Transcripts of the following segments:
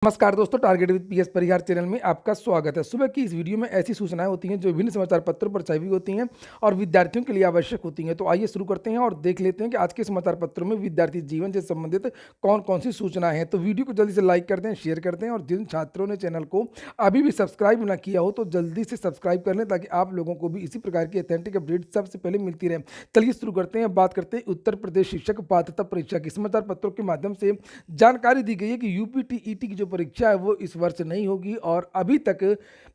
नमस्कार दोस्तों, target with PS Parihar channel में आपका स्वागत है। सुबह की इस वीडियो में ऐसी सूचनाएं होती हैं जो विभिन्न समाचार पत्रों पर छपी होती हैं और विद्यार्थियों के लिए आवश्यक होती हैं। तो आइए शुरू करते हैं और देख लेते हैं कि आज के समाचार पत्रों में विद्यार्थी जीवन से संबंधित कौन कौन सी सूचनाएं हैं। तो वीडियो को जल्दी से लाइक कर दें, शेयर कर दें और जिन छात्रों ने चैनल को अभी भी सब्सक्राइब ना किया हो तो जल्दी से सब्सक्राइब कर लें ताकि आप लोगों को भी इसी प्रकार की अथेंटिक अपडेट सबसे पहले मिलती रहे। चलिए शुरू करते हैं। बात करते हैं उत्तर प्रदेश शिक्षक पात्रता परीक्षा की। समाचार पत्रों के माध्यम से जानकारी दी गई है कि यूपी टीईटी की जो परीक्षा है वो इस वर्ष नहीं होगी और अभी तक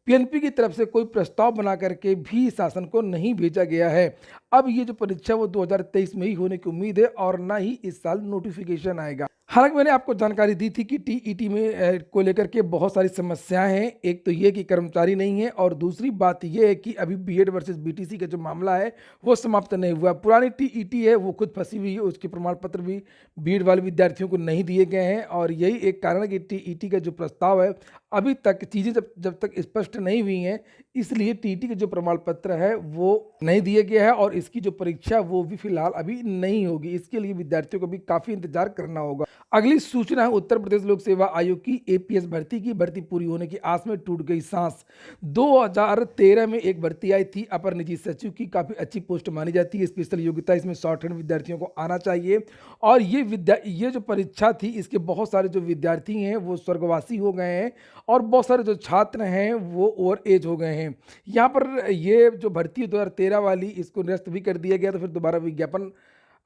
पीएनपी की तरफ से कोई प्रस्ताव बना करके भी शासन को नहीं भेजा गया है। अब ये जो परीक्षा वो 2023 में ही होने की उम्मीद है और ना ही इस साल नोटिफिकेशन आएगा। हालांकि मैंने आपको जानकारी दी थी कि टीईटी में को लेकर के बहुत सारी समस्याएं हैं। एक तो ये कि कर्मचारी नहीं है और दूसरी बात ये है कि अभी बीएड वर्सेस बीटीसी का जो मामला है वो समाप्त नहीं हुआ। पुरानी टीईटी है वो खुद फंसी हुई है, उसके प्रमाण पत्र भी बीएड वाले विद्यार्थियों को नहीं दिए गए हैं और यही एक कारण है कि टीईटी का जो प्रस्ताव है अभी तक चीज़ें जब तक स्पष्ट नहीं हुई हैं, इसलिए टीईटी के जो प्रमाण पत्र है वो नहीं दिए गया है और इसकी जो परीक्षा वो भी फिलहाल अभी नहीं होगी। इसके लिए विद्यार्थियों को भी काफ़ी इंतजार करना होगा। अगली सूचना है उत्तर प्रदेश लोक सेवा आयोग की। एपीएस भर्ती की भर्ती पूरी होने की आस में टूट गई सांस। 2013 में एक भर्ती आई थी अपर निजी सचिव की, काफ़ी अच्छी पोस्ट मानी जाती है। स्पेशल योग्यता इसमें शॉर्ट हैंड विद्यार्थियों को आना चाहिए और ये जो परीक्षा थी इसके बहुत सारे जो विद्यार्थी हैं वो स्वर्गवासी हो गए हैं और बहुत सारे जो छात्र हैं वो ओवर एज हो गए हैं। यहाँ पर ये जो भर्ती है 2013 वाली, इसको निरस्त भी कर दिया गया तो फिर दोबारा विज्ञापन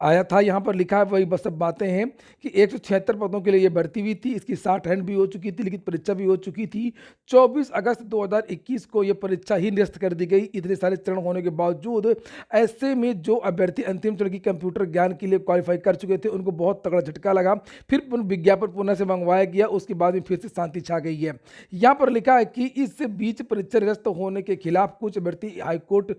आया था। यहाँ पर लिखा है वही बस सब बातें हैं कि 176 पदों के लिए ये भर्ती हुई थी। इसकी 60 हैंड भी हो चुकी थी, लिखित परीक्षा भी हो चुकी थी। 24 अगस्त 2021 को ये परीक्षा ही निरस्त कर दी गई। इतने सारे चरण होने के बावजूद ऐसे में जो अभ्यर्थी अंतिम चरण की कंप्यूटर ज्ञान के लिए क्वालिफाई कर चुके थे उनको बहुत तगड़ा झटका लगा। फिर विज्ञापन पुनः से मंगवाया गया, उसके बाद में फिर से शांति छा गई है। यहाँ पर लिखा है कि इस बीच परीक्षा निरस्त होने के खिलाफ कुछ अभ्यर्थी हाईकोर्ट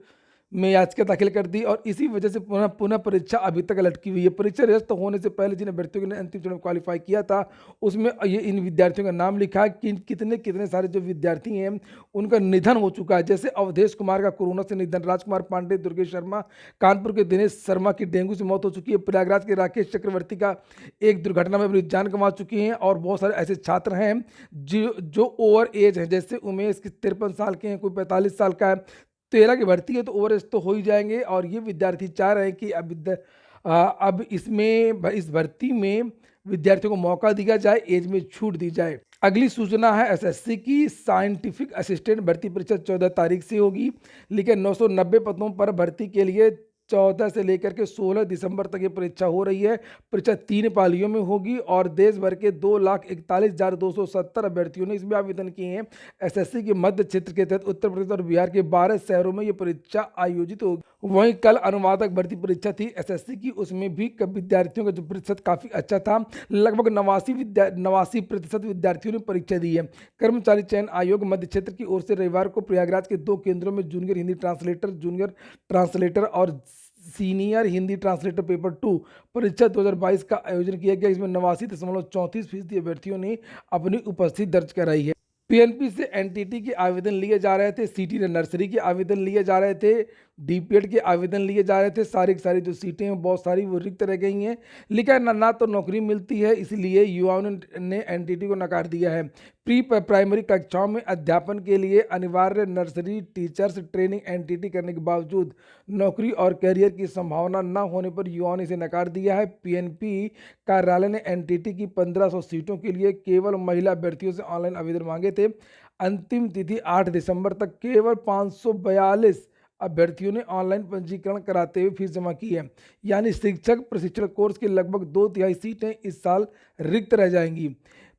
में याचिका दाखिल कर दी और इसी वजह से पुनः पुनः परीक्षा अभी तक लटकी हुई है। परीक्षा निरस्त होने से पहले जिन अभ्यर्थियों ने अंतिम चरण में क्वालिफाई किया था उसमें ये इन विद्यार्थियों का नाम लिखा है कि कितने कितने सारे जो विद्यार्थी हैं उनका निधन हो चुका है। जैसे अवधेश कुमार का कोरोना से निधन, राजकुमार पांडे, दुर्गेश शर्मा, कानपुर के दिनेश शर्मा की डेंगू से मौत हो चुकी है, प्रयागराज के राकेश चक्रवर्ती का एक दुर्घटना में अपनी जान गंवा चुकी हैं और बहुत सारे ऐसे छात्र हैं जो ओवर एज हैं। जैसे उमेश 53 साल के हैं, कोई 45 साल का है। 13 की भर्ती है तो ओवर एज तो हो ही जाएंगे और ये विद्यार्थी चाह रहे हैं कि अब इसमें इस भर्ती में विद्यार्थियों को मौका दिया जाए, एज में छूट दी जाए। अगली सूचना है एसएससी की। साइंटिफिक असिस्टेंट भर्ती परीक्षा 14 तारीख से होगी, लेकिन 990 पदों पर भर्ती के लिए 14 से लेकर के 16 दिसंबर तक ये परीक्षा हो रही है। परीक्षा 3 पालियों में होगी और देश भर के 2,41,270 अभ्यर्थियों ने इसमें आवेदन किए हैं। एसएससी के मध्य क्षेत्र के तहत उत्तर प्रदेश और बिहार के 12 शहरों में ये परीक्षा आयोजित होगी। वहीं कल अनुवादक भर्ती परीक्षा थी एसएससी की, उसमें भी विद्यार्थियों का जो प्रतिशत काफ़ी अच्छा था। लगभग 89% विद्यार्थियों ने परीक्षा दी है। कर्मचारी चयन आयोग मध्य क्षेत्र की ओर से रविवार को प्रयागराज के 2 केंद्रों में junior Hindi translator, junior translator और सीनियर हिंदी ट्रांसलेटर पेपर 2 परीक्षा 2022 का आयोजन किया गया। इसमें 89.34% अभ्यर्थियों ने अपनी उपस्थिति दर्ज कराई है। पीएनपी से एनटीटी के आवेदन लिए जा रहे थे, सीटी नर्सरी के आवेदन लिए जा रहे थे, डीपीएड के आवेदन लिए जा रहे थे। सारी की सारी जो सीटें हैं बहुत सारी वो रिक्त रह गई हैं। लेकिन ना तो नौकरी मिलती है, इसलिए युवाओं ने एनटीटी को नकार दिया है। प्री प्राइमरी कक्षाओं में अध्यापन के लिए अनिवार्य नर्सरी टीचर्स ट्रेनिंग एनटीटी करने के बावजूद नौकरी और करियर की संभावना न होने पर युवाओं ने इसे नकार दिया है। पीएनपी कार्यालय ने एनटीटी की 1500 सीटों के लिए केवल महिला अभ्यर्थियों से ऑनलाइन आवेदन मांगे थे। अंतिम तिथि 8 दिसंबर तक केवल 542 अभ्यर्थियों ने ऑनलाइन पंजीकरण कराते हुए फीस जमा की है। यानी शिक्षक प्रशिक्षण कोर्स की लगभग 2/3 सीटें इस साल रिक्त रह जाएंगी।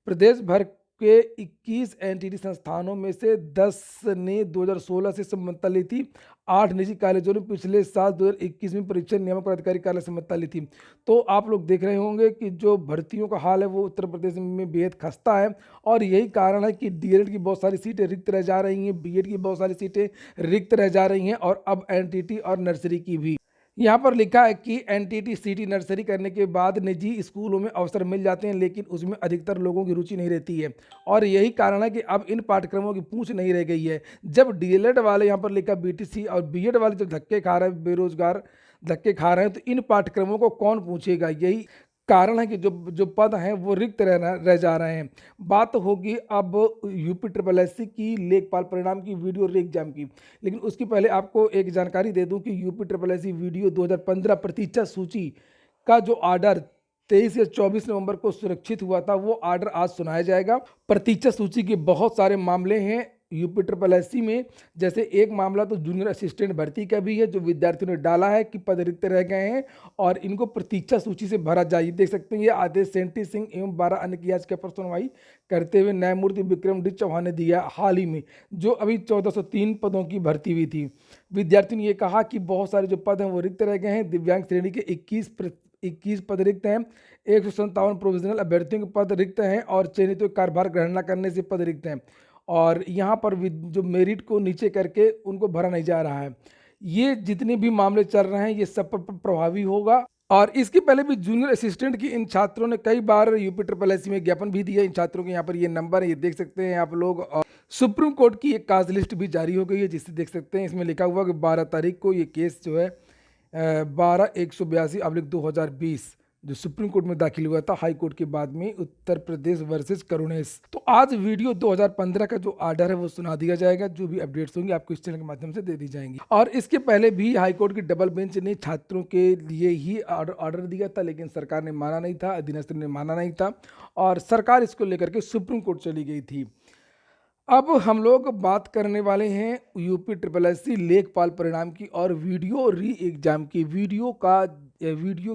प्रदेश भर के 21 एनटीटी संस्थानों में से 10 ने 2016 से संबद्धता ली थी। 8 निजी कॉलेजों ने पिछले साल 2021 में परीक्षा नियामक प्राधिकारी कार्यालय से संबद्धता ली थी। तो आप लोग देख रहे होंगे कि जो भर्तियों का हाल है वो उत्तर प्रदेश में बेहद खस्ता है और यही कारण है कि डीएलएड की बहुत सारी सीटें रिक्त रह जा रही हैं, बीएड की बहुत सारी सीटें रिक्त रह जा रही हैं और अब एनटीटी और नर्सरी की भी। यहाँ पर लिखा है कि एनटीटी सीटी नर्सरी करने के बाद निजी स्कूलों में अवसर मिल जाते हैं, लेकिन उसमें अधिकतर लोगों की रुचि नहीं रहती है और यही कारण है कि अब इन पाठ्यक्रमों की पूछ नहीं रह गई है। जब डीएलएड वाले, यहाँ पर लिखा बीटीसी और बीएड वाले जब धक्के खा रहे हैं, बेरोजगार धक्के खा रहे हैं, तो इन पाठ्यक्रमों को कौन पूछेगा। यही कारण है कि जो जो पद हैं वो रिक्त रह जा रहे हैं। बात होगी अब यूपी ट्रिपल एससी की लेखपाल परिणाम की, वीडियो री एग्जाम की। लेकिन उसकी पहले आपको एक जानकारी दे दूं कि यूपी ट्रिपल एससी वीडियो 2015 प्रतीक्षा सूची का जो ऑर्डर 23 या 24 नवंबर को सुरक्षित हुआ था, वो ऑर्डर आज सुनाया जाएगा। प्रतीक्षा सूची के बहुत सारे मामले हैं यूपी ट्रिपल एससी में। जैसे एक मामला तो जूनियर असिस्टेंट भर्ती का भी है, जो विद्यार्थियों ने डाला है कि पद रिक्त रह गए हैं और इनको प्रतीक्षा सूची से भरा जाए। देख सकते हैं ये आदेश सेंटी सिंह एवं 12 अन्य की याचिका पर सुनवाई करते हुए न्यायमूर्ति विक्रम डी चौहान ने दिया हाल ही में, जो अभी 1403 पदों की भर्ती हुई थी। विद्यार्थियों ने ये कहा कि बहुत सारे जो पद हैं वो रिक्त रह गए हैं। दिव्यांग श्रेणी के 21 पद रिक्त हैं, 157 प्रोविजनल अभ्यर्थियों के पद रिक्त हैं और चयनित कार्यभार ग्रहण न करने से पद रिक्त हैं। और यहाँ पर जो मेरिट को नीचे करके उनको भरा नहीं जा रहा है। ये जितने भी मामले चल रहे हैं ये सब पर प्रभावी होगा। और इसके पहले भी जूनियर असिस्टेंट की इन छात्रों ने कई बार यूपी ट्रिपल एससी में ज्ञापन भी दिया। इन छात्रों के यहाँ पर ये नंबर है, ये देख सकते हैं आप लोग। और सुप्रीम कोर्ट की एक काज लिस्ट भी जारी हो गई है, जिससे देख सकते हैं इसमें लिखा हुआ कि 12 तारीख को ये केस जो है 12/182/2020 जो सुप्रीम कोर्ट में दाखिल हुआ था हाई कोर्ट के बाद में, उत्तर प्रदेश वर्सेस करुणेश। तो आज वीडियो 2015 का जो ऑर्डर है वो सुना दिया जाएगा। जो भी अपडेट्स होंगी आपको इस चैनल के माध्यम से दे दी जाएंगी। और इसके पहले भी हाई कोर्ट की डबल बेंच ने छात्रों के लिए ही ऑर्डर दिया था, लेकिन सरकार ने माना नहीं था, अधीनस्थ ने माना नहीं था और सरकार इसको लेकर के सुप्रीम कोर्ट चली गई थी। अब हम लोग बात करने वाले हैं यूपी ट्रिपल एससी लेखपाल परिणाम की और वीडियो री एग्जाम की। वीडियो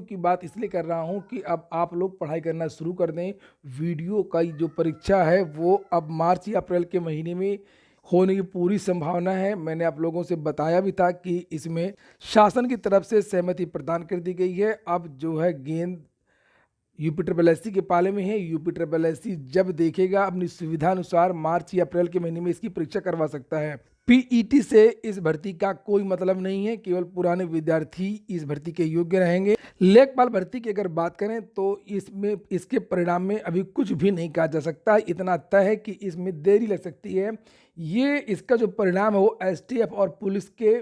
की बात इसलिए कर रहा हूं कि अब आप लोग पढ़ाई करना शुरू कर दें। वीडियो का जो परीक्षा है वो अब मार्च या अप्रैल के महीने में होने की पूरी संभावना है। मैंने आप लोगों से बताया भी था कि इसमें शासन की तरफ से सहमति प्रदान कर दी गई है। अब जो है गेंद यूपी ट्रिपल एससी के पाले में है। यूपी ट्रिपल एससी जब देखेगा अपनी सुविधा अनुसार मार्च या अप्रैल के महीने में इसकी परीक्षा करवा सकता है। पीईटी से इस भर्ती का कोई मतलब नहीं है, केवल पुराने विद्यार्थी इस भर्ती के योग्य रहेंगे। लेखपाल भर्ती की अगर बात करें तो इसमें इसके परिणाम में अभी कुछ भी नहीं कहा जा सकता। इतना तय है कि इसमें देरी लग सकती है। ये इसका जो परिणाम है वो एसटीएफ और पुलिस के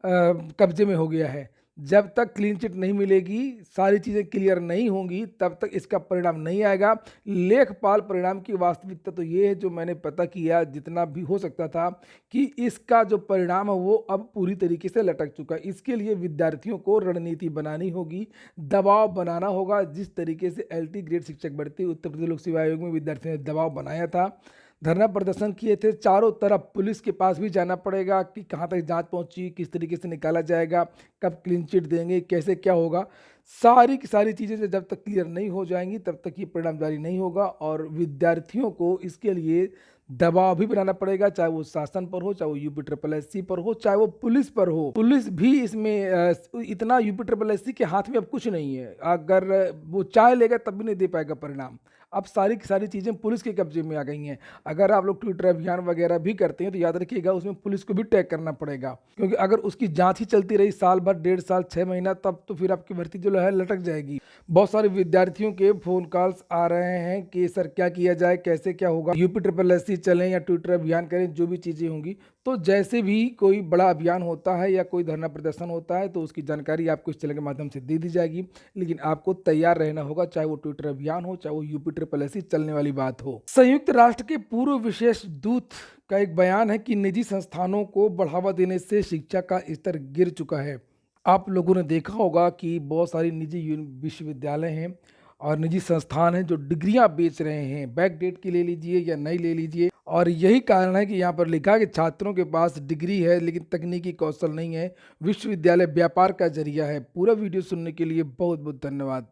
कब्जे में हो गया है। जब तक क्लीन चिट नहीं मिलेगी, सारी चीज़ें क्लियर नहीं होंगी, तब तक इसका परिणाम नहीं आएगा। लेखपाल परिणाम की वास्तविकता तो ये है, जो मैंने पता किया जितना भी हो सकता था, कि इसका जो परिणाम है वो अब पूरी तरीके से लटक चुका है। इसके लिए विद्यार्थियों को रणनीति बनानी होगी, दबाव बनाना होगा। जिस तरीके से एलटी ग्रेड शिक्षक भर्ती उत्तर प्रदेश लोक सेवा आयोग में विद्यार्थियों ने दबाव बनाया था, धरना प्रदर्शन किए थे, चारों तरफ पुलिस के पास भी जाना पड़ेगा कि कहाँ तक जांच पहुंची, किस तरीके से निकाला जाएगा, कब क्लीन चिट देंगे, कैसे क्या होगा। सारी की सारी चीज़ें जब तक क्लियर नहीं हो जाएंगी तब तक ये परिणाम जारी नहीं होगा। और विद्यार्थियों को इसके लिए दबाव भी बनाना पड़ेगा, चाहे वो शासन पर हो, चाहे वो यूपी ट्रिपल एससी पर हो, चाहे वो पुलिस पर हो। पुलिस भी इसमें इतना यूपी ट्रिपल एससी के हाथ में अब कुछ नहीं है। अगर वो चाह लेगा तब भी नहीं दे पाएगा परिणाम। अब सारी की सारी चीज़ें पुलिस के कब्जे में आ गई हैं। अगर आप लोग ट्विटर अभियान वगैरह भी करते हैं तो याद रखिएगा उसमें पुलिस को भी टैग करना पड़ेगा, क्योंकि अगर उसकी जांच ही चलती रही साल भर, 1.5 साल, 6 महीना, तब तो फिर आपकी भर्ती जो है लटक जाएगी। बहुत सारे विद्यार्थियों के फोन कॉल्स आ रहे हैं कि सर क्या किया जाए, कैसे क्या होगा, यूपी ट्रिपल एससी चलें या ट्विटर अभियान करें, जो भी चीज़ें होंगी। तो जैसे भी कोई बड़ा अभियान होता है या कोई धरना प्रदर्शन होता है तो उसकी जानकारी आपको इस चैनल के माध्यम से दे दी जाएगी। लेकिन आपको तैयार रहना होगा, चाहे वो ट्विटर अभियान हो, चाहे वो यूपी ट्रिपल एससी चलने वाली बात हो। संयुक्त राष्ट्र के पूर्व विशेष दूत का एक बयान है कि निजी संस्थानों को बढ़ावा देने से शिक्षा का स्तर गिर चुका है। आप लोगों ने देखा होगा कि बहुत सारी निजी विश्वविद्यालय हैं और निजी संस्थान हैं जो डिग्रियां बेच रहे हैं, बैक डेट की ले लीजिए या नहीं ले लीजिए। और यही कारण है कि यहाँ पर लिखा है कि छात्रों के पास डिग्री है लेकिन तकनीकी कौशल नहीं है। विश्वविद्यालय व्यापार का जरिया है। पूरा वीडियो सुनने के लिए बहुत बहुत धन्यवाद।